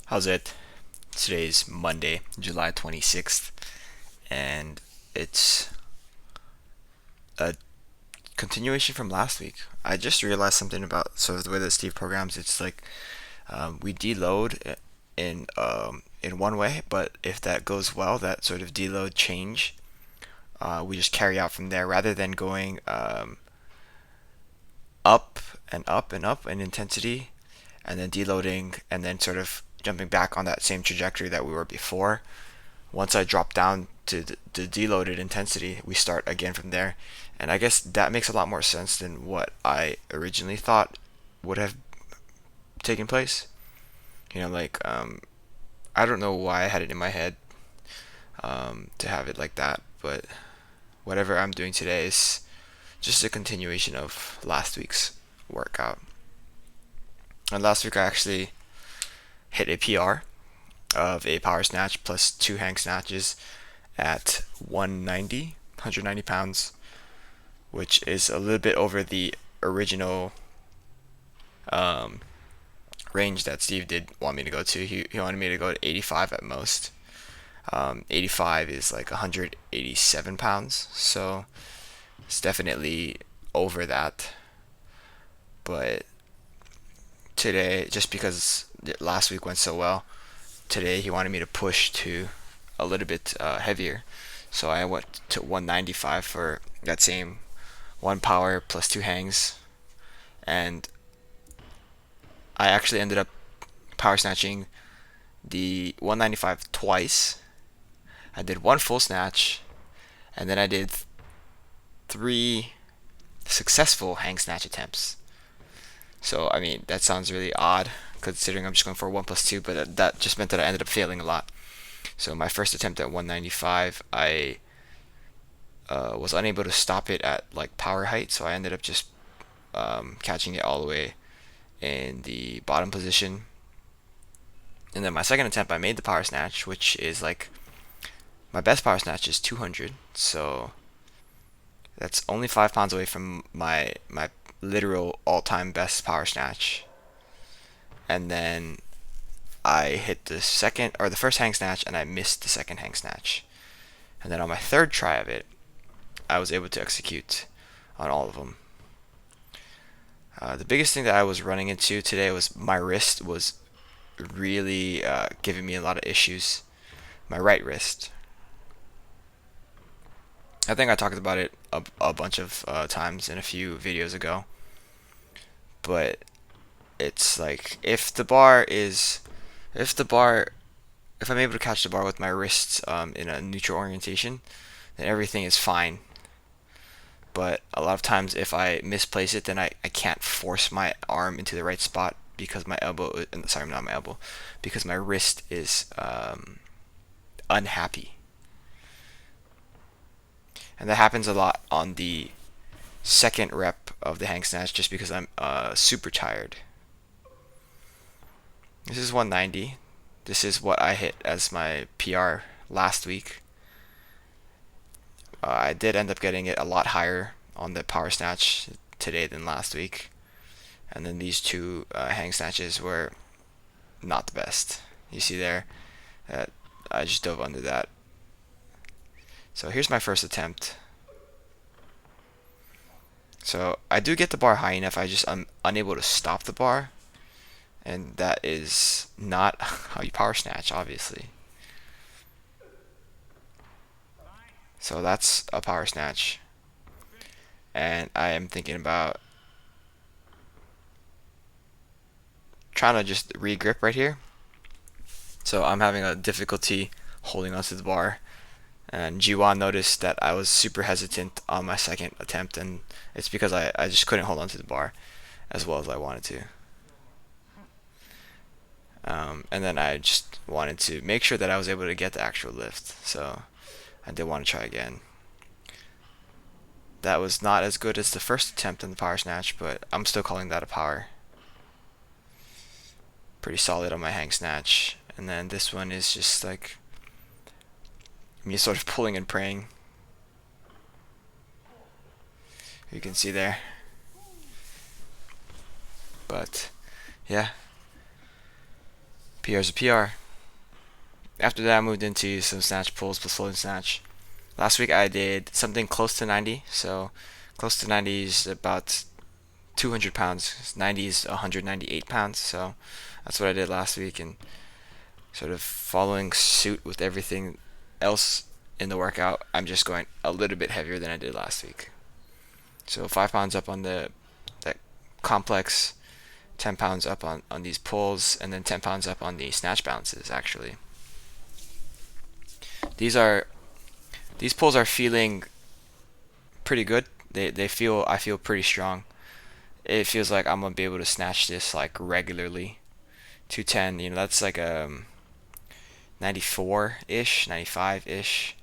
How's it? Today's Monday, July 26th, and it's a continuation from last week. I just realized something about sort of the way that Steve programs. It's like we deload in one way, but if that goes well, that sort of deload change, we just carry out from there rather than going up and up and up in intensity, and then deloading, and then sort of jumping back on that same trajectory that we were before. Once I drop down to the deloaded intensity, we start again from there. And I guess that makes a lot more sense than what I originally thought would have taken place. I don't know why I had it in my head to have it like that, but whatever I'm doing today is just a continuation of last week's workout. And last week I actually hit a PR of a power snatch plus two hang snatches at 190 pounds, which is a little bit over the original um, range that Steve did want me to go to. He wanted me to go to 85 at most. 85 is like 187 pounds, so it's definitely over that. But today, just because last week went so well, today he wanted me to push to a little bit heavier. So I went to 195 for that same one power plus two hangs, and I actually ended up power snatching the 195 twice. I did one full snatch, and then I did three successful hang snatch attempts. So I mean that sounds really odd considering I'm just going for 1 plus 2, but that just meant that I ended up failing a lot. So my first attempt at 195, I was unable to stop it at like power height, so I ended up just catching it all the way in the bottom position. And then my second attempt, I made the power snatch, which is like my best power snatch is 200, so that's only 5 pounds away from my literal all-time best power snatch. And then I hit the second or the first hang snatch, and I missed the second hang snatch. And then on my third try of it, I was able to execute on all of them. The biggest thing that I was running into today was my wrist was really giving me a lot of issues. My right wrist. I think I talked about it a bunch of times in a few videos ago. But it's like if I'm able to catch the bar with my wrists in a neutral orientation, then everything is fine. But a lot of times if I misplace it, then I can't force my arm into the right spot because my elbow, sorry, not my elbow, because my wrist is unhappy. And that happens a lot on the second rep of the hang snatch just because I'm super tired. This is 190. This is what I hit as my PR last week. I did end up getting it a lot higher on the power snatch today than last week. And then these two hang snatches were not the best. You see there that I just dove under that. So here's my first attempt. So I do get the bar high enough, I'm unable to stop the bar. And that is not how you power snatch, obviously. So that's a power snatch. And I am thinking about trying to just re-grip right here. So I'm having a difficulty holding onto the bar. And Jiwan noticed that I was super hesitant on my second attempt, and it's because I just couldn't hold onto the bar as well as I wanted to. And then I just wanted to make sure that I was able to get the actual lift. So I did want to try again. That was not as good as the first attempt in the power snatch, but I'm still calling that a power. Pretty solid on my hang snatch. And then this one is just like me sort of pulling and praying. You can see there. But yeah, PR is a PR. After that, I moved into some snatch pulls plus floating snatch. Last week I did something close to 90, so close to 90 is about 200 pounds. 90 is 198 pounds, so that's what I did last week, and sort of following suit with everything else in the workout, I'm just going a little bit heavier than I did last week. So 5 pounds up on that complex, 10 pounds up on these pulls, and then 10 pounds up on the snatch balances actually. These pulls are feeling pretty good. I feel pretty strong. It feels like I'm gonna be able to snatch this like regularly. 210, that's like 94-ish, 95-ish,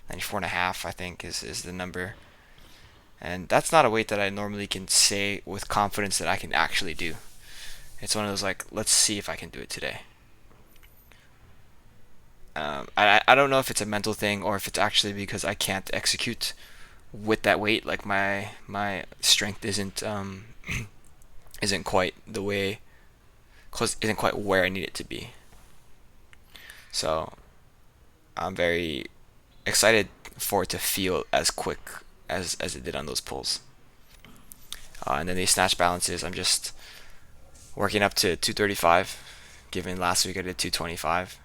94 and a half I think is the number. And that's not a weight that I normally can say with confidence that I can actually do. It's one of those like, let's see if I can do it today. I don't know if it's a mental thing or if it's actually because I can't execute with that weight. Like my strength isn't quite the way, isn't quite where I need it to be. So I'm very excited for it to feel as quick as it did on those pulls. And then these snatch balances, I'm just working up to 235, given last week I did 225.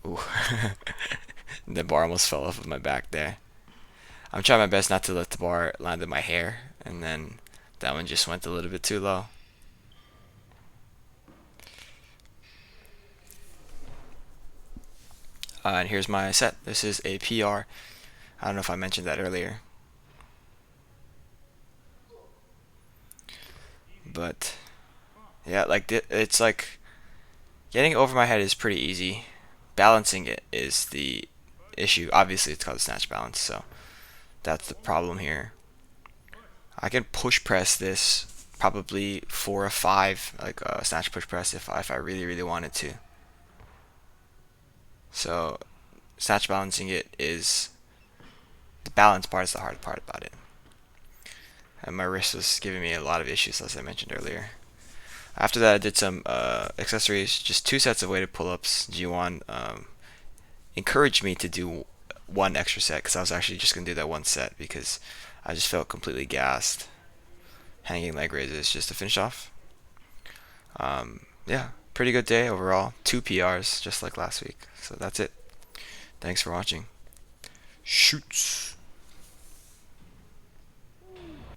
Ooh. The bar almost fell off of my back there. I'm trying my best not to let the bar land in my hair, and then that one just went a little bit too low. And here's my set. This is a PR. I don't know if I mentioned that earlier. But yeah, like it's like getting over my head is pretty easy. Balancing it is the issue. Obviously, it's called a snatch balance, so that's the problem here. I can push press this probably 4 or 5, like a snatch push press if I really wanted to. So snatch balancing it is the balance part is the hard part about it. And my wrist was giving me a lot of issues, as I mentioned earlier. After that, I did some accessories, just 2 sets of weighted pull-ups. G1 encouraged me to do 1 extra set because I was actually just going to do that 1 set because I just felt completely gassed. Hanging leg raises just to finish off. Yeah, pretty good day overall. 2 PRs, just like last week. So that's it. Thanks for watching. Shoots.